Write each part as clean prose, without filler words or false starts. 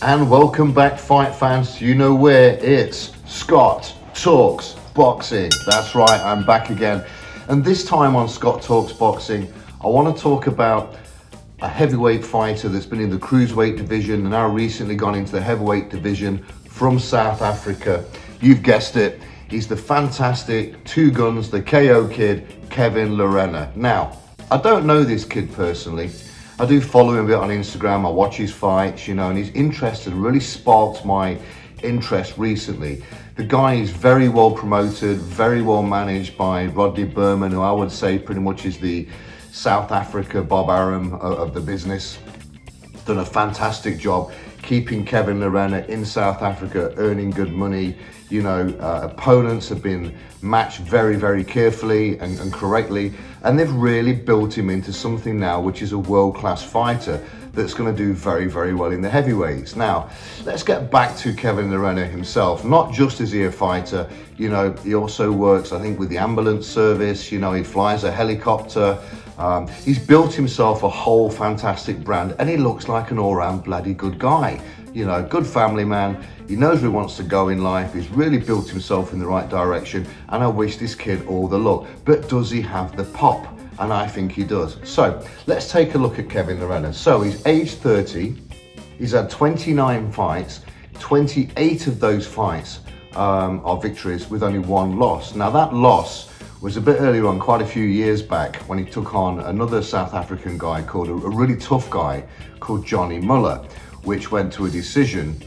And welcome back, fight fans. You know where it's Scott Talks Boxing. That's right, I'm back again. And this time on Scott Talks Boxing, I want to talk about a heavyweight fighter that's been in the cruiserweight division and now recently gone into the heavyweight division from South Africa. You've guessed it, he's the fantastic Two Guns, the KO kid, Kevin Lerena. Now, I don't know this kid personally. I do follow him a bit on Instagram, I watch his fights, and he's interested, really sparked my interest recently. The guy is very well promoted, very well managed by Rodney Berman, who I would say pretty much is the South Africa Bob Arum of the business. Done a fantastic job keeping Kevin Lerena in South Africa, earning good money. Opponents have been matched very, very carefully and correctly, and they've really built him into something now which is a world-class fighter that's going to do very, very well in the heavyweights. Now, let's get back to Kevin Lerena himself. Not just is he a fighter, he also works, I think, with the ambulance service, he flies a helicopter. He's built himself a whole fantastic brand, and he looks like an all-round bloody good guy. Good family man. He knows where he wants to go in life. He's really built himself in the right direction, and I wish this kid all the luck. But does he have the pop? And I think he does. So let's take a look at Kevin Lerena. So he's age 30. He's had 29 fights. 28 of those fights are victories with only one loss. Now that loss was a bit earlier on, quite a few years back, when he took on another South African guy called a really tough guy called Johnny Muller, which went to a decision,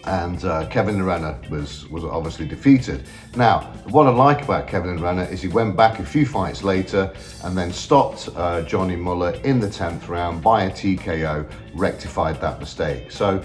and Kevin Lerena was obviously defeated. Now, what I like about Kevin Lerena is he went back a few fights later and then stopped Johnny Muller in the 10th round by a TKO, rectified that mistake. So,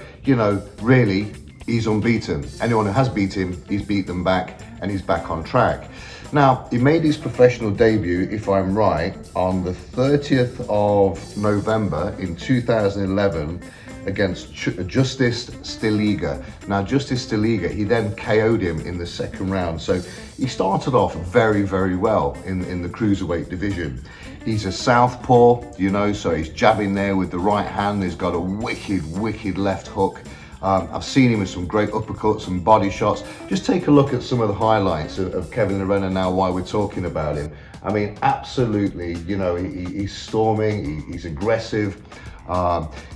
really, he's unbeaten. Anyone who has beat him, he's beat them back, and he's back on track. Now, he made his professional debut, if I'm right, on the 30th of November in 2011 against Justice Stiliga. Now, Justice Stiliga, he then KO'd him in the second round. So he started off very, very well in the cruiserweight division. He's a southpaw, so he's jabbing there with the right hand. He's got a wicked left hook. I've seen him with some great uppercuts and body shots. Just take a look at some of the highlights of Kevin Lerena now while we're talking about him. I mean, absolutely, he's storming, he's aggressive.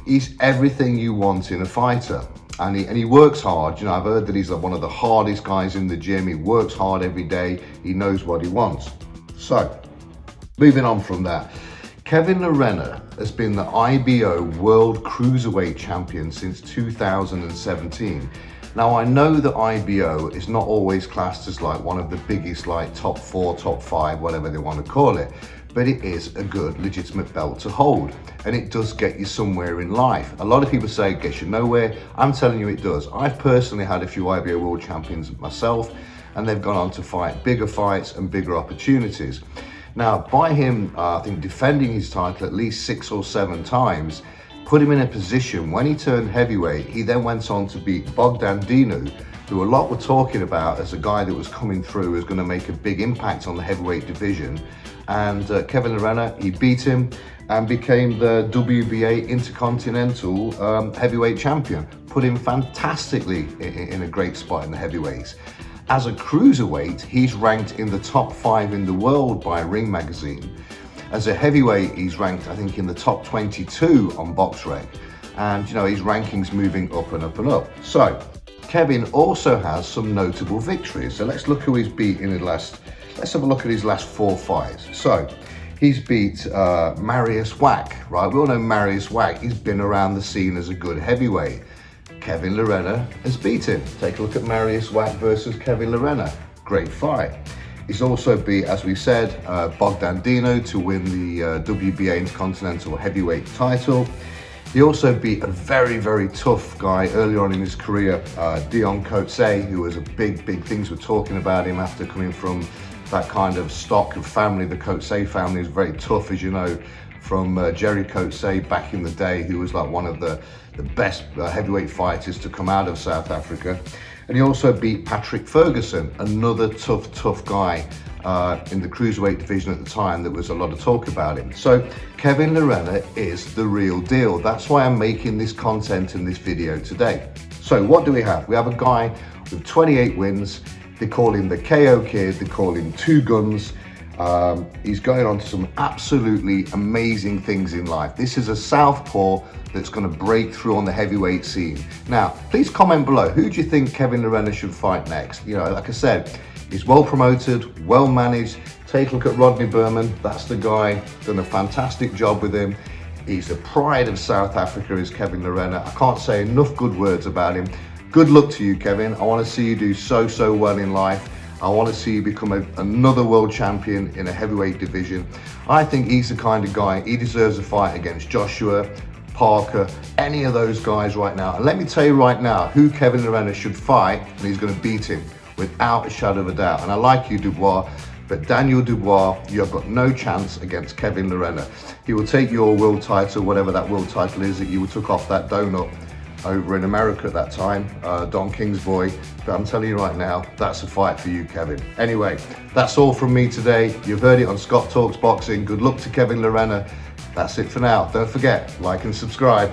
He's everything you want in a fighter. And he works hard. I've heard that he's one of the hardest guys in the gym. He works hard every day. He knows what he wants. So, moving on from that. Kevin Lerena has been the IBO World Cruiserweight Champion since 2017. Now, I know that IBO is not always classed as like one of the biggest, like top 4, top 5, whatever they want to call it, but it is a good, legitimate belt to hold, and it does get you somewhere in life. A lot of people say it gets you nowhere. I'm telling you it does. I've personally had a few IBO World Champions myself, and they've gone on to fight bigger fights and bigger opportunities. Now, by him, I think, defending his title at least 6 or 7 times, put him in a position when he turned heavyweight. He then went on to beat Bogdan Dinu, who a lot were talking about as a guy that was coming through, was going to make a big impact on the heavyweight division. And Kevin Lerena, he beat him and became the WBA Intercontinental Heavyweight Champion. Put him fantastically in a great spot in the heavyweights. As a cruiserweight, he's ranked in the top 5 in the world by Ring Magazine. As a heavyweight, he's ranked, I think, in the top 22 on BoxRec. And, his rankings moving up and up and up. So, Kevin also has some notable victories. So let's look who he's beat in let's have a look at his last 4 fights. So, he's beat Marius Wack, right? We all know Marius Wack. He's been around the scene as a good heavyweight. Kevin Lerena has beat him. Take a look at Marius Wack versus Kevin Lerena. Great fight. He's also beat, as we said, Bogdan Dinu to win the WBA Intercontinental Heavyweight title. He also beat a very, very tough guy earlier on in his career, Dion Coetzee, who was a big things were talking about him after coming from that kind of stock of family. The Coetzee family is very tough, as you know, from Jerry Coetzee back in the day, who was like one of the best heavyweight fighters to come out of South Africa. And he also beat Patrick Ferguson, another tough guy in the cruiserweight division at the time. There was a lot of talk about him. So Kevin Lerena is the real deal. That's why I'm making this content in this video today. So what do we have? We have a guy with 28 wins. They call him the KO Kid. They call him Two Guns. He's going on to some absolutely amazing things in life. This is a southpaw that's going to break through on the heavyweight scene. Now, please comment below. Who do you think Kevin Lerena should fight next? You know, like I said, he's well promoted, well managed. Take a look at Rodney Berman. That's the guy. Done a fantastic job with him. He's the pride of South Africa, is Kevin Lerena. I can't say enough good words about him. Good luck to you, Kevin. I want to see you do so well in life. I want to see you become another world champion in a heavyweight division. I think he's the kind of guy, he deserves a fight against Joshua, Parker, any of those guys right now. And let me tell you right now who Kevin Lerena should fight, and he's going to beat him without a shadow of a doubt. And I like you, Dubois, but Daniel Dubois, you have got no chance against Kevin Lerena. He will take your world title, whatever that world title is that you took off that donut over in America at that time, Don King's boy. But I'm telling you right now, that's a fight for you, Kevin. Anyway, that's all from me today. You've heard it on Scott Talks Boxing. Good luck to Kevin Lerena. That's it for now. Don't forget, like and subscribe.